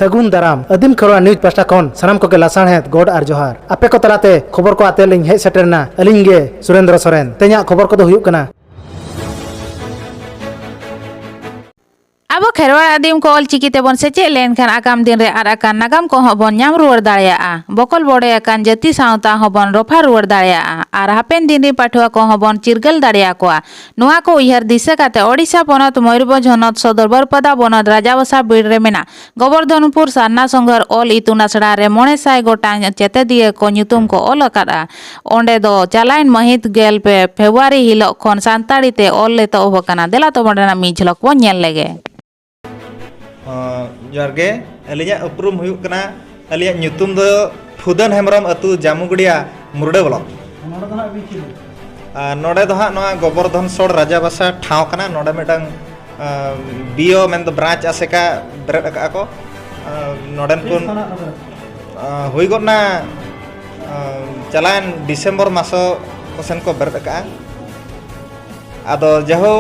सगुन दाराम अदीम Kharwa news pasta खन सानाम को लासाणहेत गोड आर जोहार आपे को तलाते खबर को आते लिंग हेज सेटरना अलिंग गे सुरेंद्र सोरेन ते냐 खबर को दो हुयुक कना अब खेरवाड़ आदिम को ऑलचिकी तेबन सेचे लेनखान आगाम दिन रे आर आकान नागाम को हबन ᱧᱟᱢ रुवाड़ दाड़ेया बकल बड़े आकान जाति सावता हबन रफा रुवाड़ दाड़ेया आर हापेन दिन रे पाठुआ को हबन चिरगल दाड़ेया कोआ नोआ को उयहार दिशा काते ओडिशा पनत मयूरभंज हनत सदर बरपदा बनत राजाबसा बीड़ रे मेना गोवर्धनपुर सारना संघर ऑल इतुन आसड़ा रे 900 गोटांग चेतेदिया को ᱧᱩᱛᱩᱢ को ऑल अकादा ओंडे दो चालाइन महित गेल पे फेब्रुआरी हिलो खन सानताड़ी ते ऑल ले तो बकना देला तो बडना मी झलक बो नेल लेगे जरगे अलिया उपरुम हुयुक कना अलिया ᱧᱩᱛᱩᱢ दो फुदन हेमरम अतु जामुगड़िया मुरडे ब्लॉक नोडे दो हाँ गोवर्धन सोड़ राजाबासा ठाव कना नोडे मिटंग बीओ मेन दो ब्रांच आसेका बेरेद अका को नोडेन कुन हुई गोना चलान डिसेंबर मासो कोसेन को बेरेद अका आदो जहो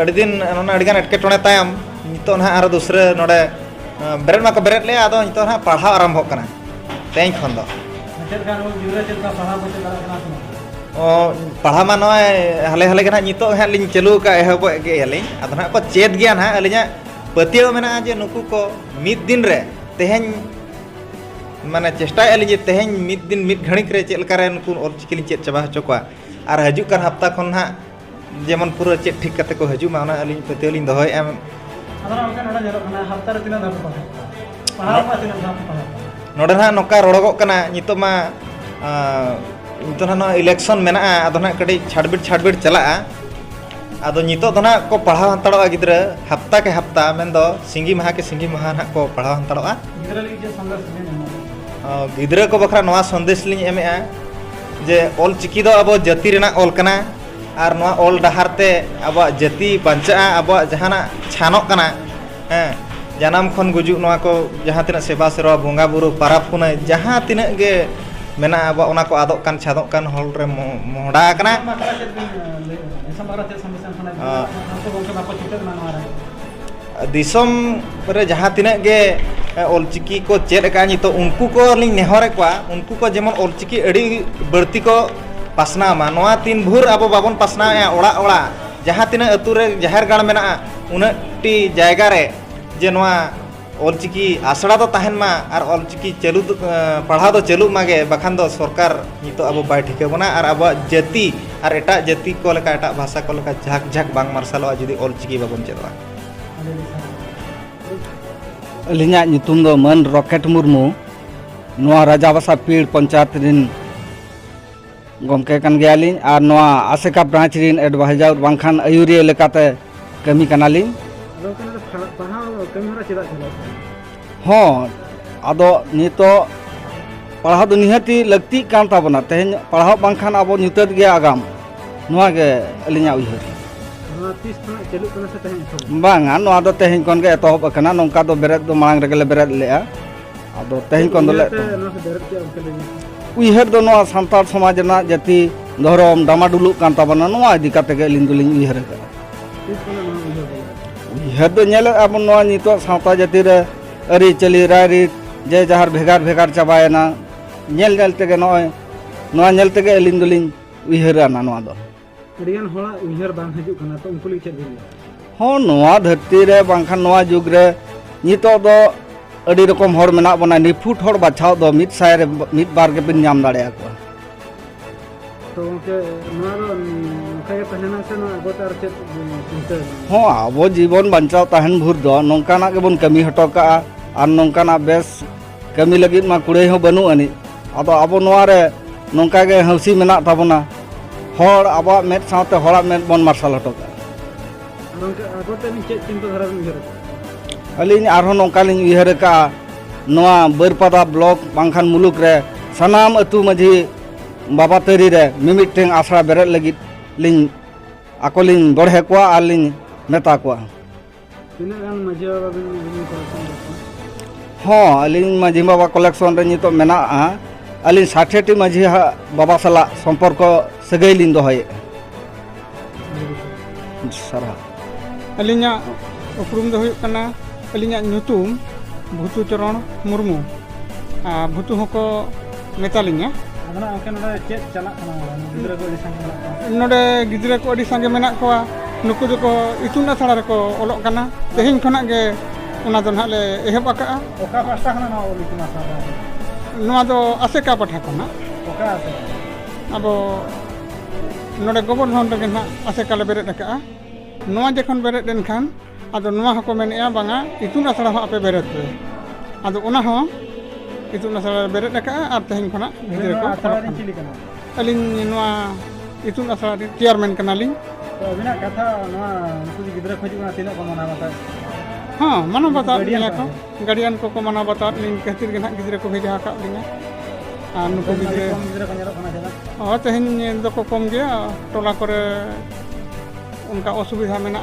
अड़ी दिन नोना अड़ीगान एटकेटोणे तायम नितो ना आरो दूसरे नोडे बेरेद मा को बेरेद ले आदो नितो ना पढ़ाव आरंभ कना तें खन दो पढ़ा मा नय हाले हाले के ना नितो हा लिंग चलू का एहब के हलिंग आदो ना को चेत गया ना अलिया पतियो मेना जे नुकु को मिद दिन रे तेहेन माने चेष्टा अलिं जे तेहेन मिद दिन मिद घणिक रे चेल करे नुकु और चिकलिं चेत चबा हचो कोआ आर हजू कान हप्ता खन हा जेमन पूरा चेत ठीक कते को हजू मा ओना अलिं पतियो लिंग दोहय एम नोडे ना नोका रोड़गो कना नितो मा नितो ना इलेक्शन मेना आदो ना कड़ी छाड़बिड़ चला आदो नितो दो ना को पढ़ाव हंतड़ोआ गिद्रा हफ्ता के हफ्ता मेन दो सिंगी महा ना को पढ़ाव हंतड़ोआ गिद्रा को बखरा नवा संदेश लिंग एमेआ जे ऑल चिकी दो अब जाति रेना ऑल कना आर नवा ऑल डहारते अब जाति बंचा अब जहाना छानोक कना जानम खन गुजुक नवा को जहाँ तिना सेवा सेवा बोंगा बुरु पाराब पुना जहाँ तिना गे मेना अब ओना को आदोक कान छादोक कान हॉल रे मोहडा कना दिसम रे जहाँ तिना गे ऑलचिकी को चेद का नितो उनको को लिंग नेहरे कोआ उनको को जेमन ऑलचिकी अड़ी बड़ती को पासना मा नवा तीन भूर अब बाबन पासना ओड़ा ओड़ा जहाँ तिना अतु रे जाहेर गाड़ मेना उनटी जायगा रे जे नवा ऑलचिकी आसड़ा तो तहन मा और ऑलचिकी चलू पढ़ाव तो चलू मागे बखान दो सरकार नितो अब बाय ठिके बना और अब जाति और एटा जाति को लेका एटा भाषा को लेका झाक झाक बांग मार्शलोआ जुदी ऑलचिकी बाबन चेदवा अलिंगा ᱧᱩᱛᱩᱢ दो मन रॉकेट मुर्मू नवा राजाबासा पीड़ पंचायत रिन गमके कन गयालिन और नवा आसेका ब्रांच रिन एडवाइजर बांखान आयुरिया लेकाते कमी कनालिन हाँ आदो नितो पढ़ा दो निहती लगती कान ताबना तेहन पढ़ा बांखान अब ᱧᱩᱛᱟᱹᱛ गया आगाम नवा के अलिंगा उयहर बांगा नवा दो तेहन कोन गे एतहब अकना नोंका दो बेरेद दो मांग रेगले बेरेद लेआ आदो तेहन कोन दो ले उयहर दो नवा सांतार समाज ना जाति धर्म डामाडुलुक कान ताबना नवा इदी काते गे लिंग दुलिंग उयहर का उयहर दो नेल अब नवा नितो सावता जाति रे अरि चली राय जे जहार भेगार भेगार चाबायना नेल नेल तेगे नवा नेल तेगे लिंग दुलिंग उयहराना नवा दो अडियान होड़ा उयहर बांग हजू कना तो उनको लिखे दिन हो नवा धरती रे बांखान नवा जुग रे नितो दो अडी रकम हर मेना बना निफुट हर बाछाव दो मिद साय रे मिद बार के पिन नाम दाड़े को तो के नवा रो कय पहना से न अवतार के हो अब जीवन बंचाव तहन भूर दो नोंकाना के बन कमी हटो का आर नोंकाना बेस कमी लगित मा कुड़े हो बनु अनि आदो अब नवा रे नोंका गे हौसी मेना ताबना हर अब मेद साथे हरा मेद बन मार्शल हटो का आगोते नि चेक चिंता धारा उयहर अलिन आरो नोंका लिन उयहर का नवा बरपदा ब्लॉक बांखान मुलुक रे सनाम अतु मझी बाबा तरी रे मिमिटें आसरा बेरेद लगित लिन आकोलिन बढ़े कोआ आर लिन मेता कोआ तिना गान मझी बाबा बिन हाँ अलिन मझी बाबा कलेक्शन रे नितो मेना अलिन 60टी मझी बाबा सला संपर्क सगै लिन दोहय सरा अलिना उपरुम दो हुयुक कना अलिना ᱧᱩᱛᱩᱢ भूतु चरण मुर्मू भूतु होको मेतालिंगा नोडे गिद्रा को अड़ी संगे मेना कोआ नुकु दो इतुन आसड़ा रे को ओलोग कना तेहिं खना गे ओना दो नाले एहब आका ओका पास्ता खना ना ओली तुमा सादा नोआ दो आसेका पाठा कना ओका आसे अब नोडे गोबर्धन रे ना आसेका ले बेरेट आका नोआ जखन बेरेट देन खान आदो नोआ हको मेनेया बांगा इतुन आसड़ा हो आपे बेरेट पे आदो ओना हो इतुन आसड़ा बेरेट आका आर तेहिं खना गिद्रा को अलिन नोआ इतुन आसड़ा चेयरमैन कनालिन तो अबिना कथा नोआ नुकु गिद्रा खोजुना तिना को मना बता हाँ मानव बता को गार्डियन को मानव बता खातिर के गिद्रा को भेजा का लिंगा नुकु गिद्रा हाँ तेहन दको कम गया टोला करे उनका असुविधा मेना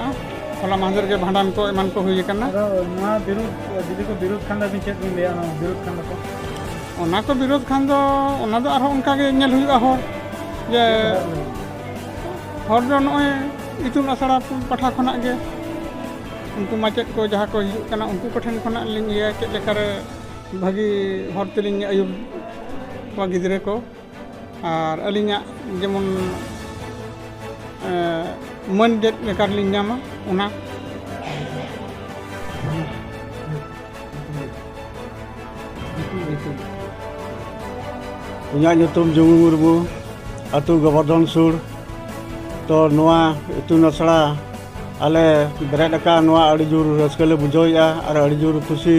होला माहजर के भांडान को एमान को हुई करना नोआ विरोध दीदी को विरोध खान दा बिचे बिन लेया विरोध खान को ओना को विरोध खान दो ओना दो आरो उनका के नेल हुई हो जे हर दो नय इतुन आसड़ा पाठा खना के उनको माचेद को जहाँ को हिजुग कना उनको को ठेन खना लिंग ये चेक लेकर भागी हर तेलिंग आयुब को गिद्रे को और अलिंगा जेमन मन जेट लेकर लिंग नामा उना इन्या nyutum Jungu Murmu atu Gobordon Sur to noa itun asड़ा आले बेरेट का नोआ अड़ी जोर रस्कले बुझोया और अड़ी जोर खुशी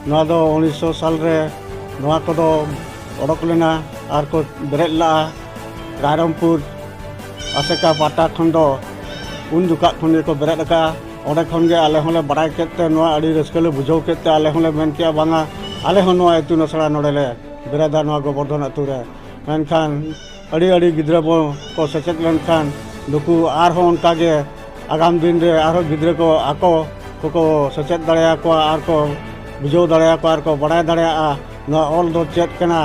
नोआ दो 1900 साल रे नोआ को दो ओडक लेना और को बेरेट ला रायरमपुर आसेका पाटा खंडो उन दुका खंडे को बेरेट का ओडे खंगे आले होले बड़ाई केते नोआ अड़ी रस्कले बुझो केते आले होले मेन किया बांगा आले हो नोआ इतुन असड़ा नोडेले बेरेदा नोआ गोबर्धन अतु रे मेनखान अड़ी गिद्रा बो को सचेत लेनखान नुकु आर हो उनका गे आगाम दिन रे आरो गिद्रा को आको को सचेत दाड़िया को आर को बुझो दाड़िया को आर को बड़ाय दाड़िया नोआ ऑल दो चेत कना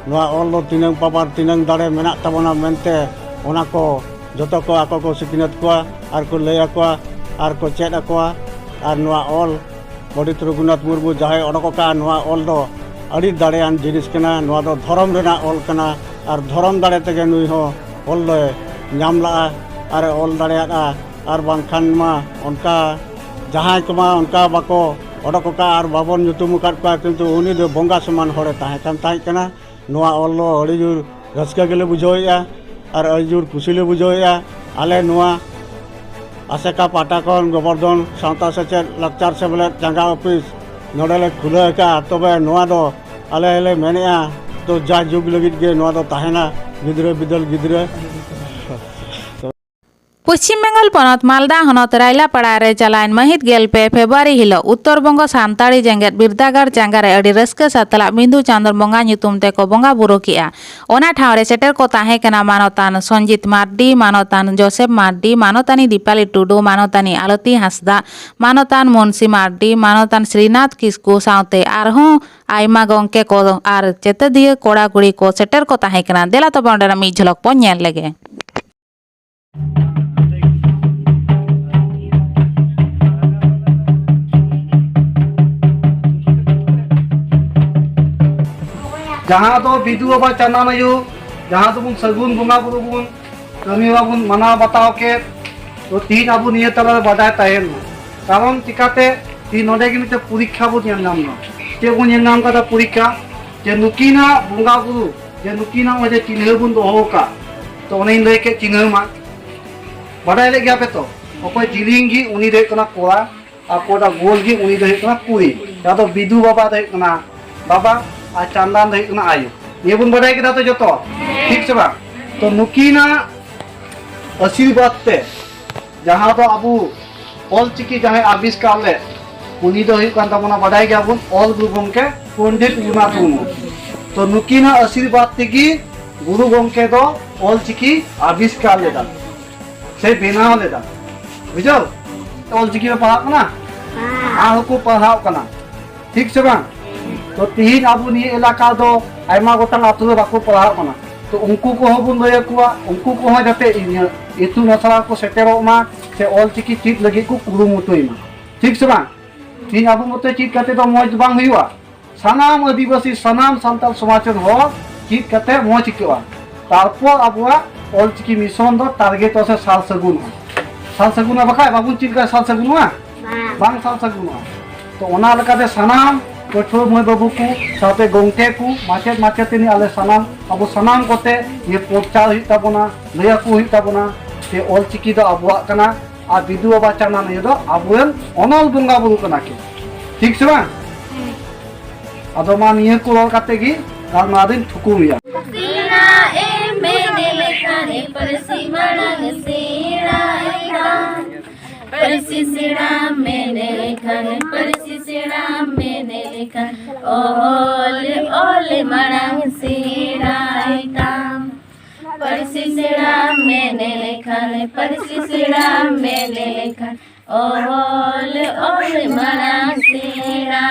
नोआ ऑल दो तिनंग पापार तिनंग दाड़े मेना तबना मेनते ओना को जतो को आको को सिखिनत को आर को लया को आर को चेत को आर नोआ ऑल पंडित रघुनाथ मुर्मू जहाय ओडको का नोआ ऑल दो अड़ी दाड़ेयान जिनिस कना नोआ दो धर्म रेना ऑल कना और धर्म दाड़े तेगे नुई हो ऑल ले नाम ला और ऑल दाड़ेया और बांखान मा उनका जहां को मा उनका बाको ओडको का और बाबन nyutum kat को किंतु उनी दो बंगा समान होरे ताहे कना नोआ ऑल लो अड़ी जोर रस्का गेले बुझोया और अड़ी जोर खुशीले बुझोया आले नोआ आसेका पाटा कोन गोबर्धन सावता सेचेद लाक्चार सेबलेट जांगा ऑफिस नोडेले खुले का तबे नोआ दो आले ले मेनेया तो जा जुग लगित गे नोआ दो ताहेना गिद्रे बिदल गिद्रे पश्चिम बेंगल पनत मालदा हनत रायलापाड़ा रे चलायन महित गेलपे फेब्रुआरी हिलो उत्तर बंग सानताड़ी जेंगेत बिरदागार जांगारे अड़ी रस्का सातला बिंदु चांदर बंगा nyutum ते को बंगा बुरो किया ओना ठाव रे सेटर को ताहे कना मानतान संजीत मार्डी मानतान जोसेफ मार्डी मानतानी दीपाली टुडू मानतानी आलती हासदा मानतान मुंशी मार्डी मानतान श्रीनाथ किस्कू सावते आरहों आयमा गंके को आर चेतदिया कोड़ा कुड़ी को सेटर को ताहे कना देला तो बंडरा मी झलक पो नेल लगे जहाँ तो विधु बाबा चंदन आयु जहाँ तो सगुन बंगा बुरु बुन कमी बाबुन मना बताओ के तो तीन अब निये तला बदाय तहन कारण चिकाते तीन नोडे के मिते परीक्षा बुन नाम ना जे बुन नाम का परीक्षा जे नुकीना बंगा बुरु जे नुकीना ओजे चिन्ह बुन दोहो का तो उन्हें ले के चिन्ह मा बदाय ले गया पे तो ओको जिलिंगी उनी दे कना कोड़ा आ कोड़ा गोल गी उनी दे कना कुड़ी या तो विधु बाबा दे कना बाबा आ चंदन दे कना आयु ये बुन बदाय के तो जतो ठीक से बा तो नुकीना आशीर्वाद ते जहाँ तो अब ऑल चिकी जहाँ आविष्कार ले उनी दो ही कांता मना बदाय गया बुन ऑल गुरु गंके पंडित रघुनाथ मुर्मू तो नुकीना आशीर्वाद तेगी गुरु गंके दो ऑल चिकी आविष्कार लेदा से बेनाव लेदा बुझो ऑल चिकी में पढ़ाओ कना हाँ को पढ़ाओ कना ठीक से बा तो तीन अब निये इलाका दो आयमा गोटांग आतु बाको पढ़ाओ कना तो उनको को बन लय कुआ उनको को जाते इतुन आसड़ा को सेटेरो मा से ऑल चिकी चित लगी को कुरुमुटुई मा ठीक से बा तीन अब मत चीज करते तो मौज बांग हुआ सानाम आदिवासी सानाम सांताल समाज रन हो चीज करते मौज के तारपर अबुआ ऑलचिकी मिशन दो टारगेट से साल सगुन बखा बाबू चीज का साल सगुन बांग साल सगुन तो ओना लकाते सानाम पठुआ मई बाबू को साथे गोंके को माचेत माचेतनी आले सानाम अब सानाम कोते ये प्रचार हुई ताबोना लया को हुई ताबोना ते ऑलचिकी दो अबुआ कना आ बिदु बाबा चाना ने दो अबुन ओनल बुंगा बुरु कना के ठीक से बा अदो मा निये को रोल काते गी गाल मा दिन ठुकु मिया सीना ए मेने लेखाने परसी मणंग सीना परसी सीना मैंने लेखन परसी सीना मैंने लेखन ओले ओले मणंग सीना परसी सीना मैंने लेखन परसी सीना मैंने लेखन ओले ओले मणंग सीना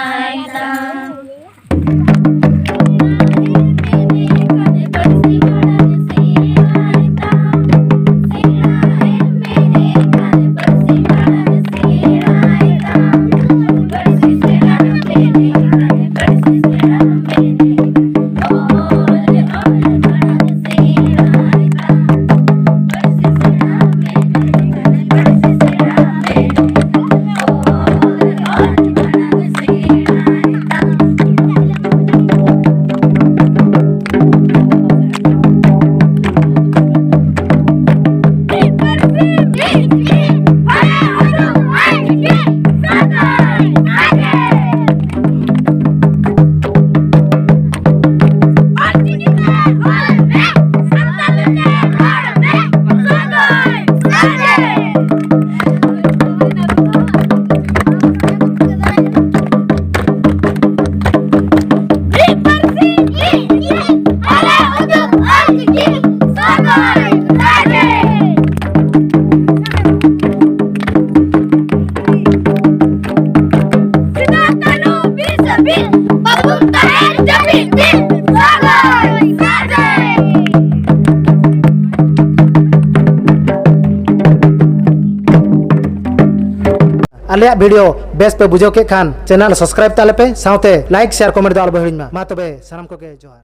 आलिया वीडियो बेस पे बुझो के खान चैनल सब्सक्राइब ताले पे साउते लाइक शेयर कमेंट दो आल बहिन मा तबे सनम को के जोहार।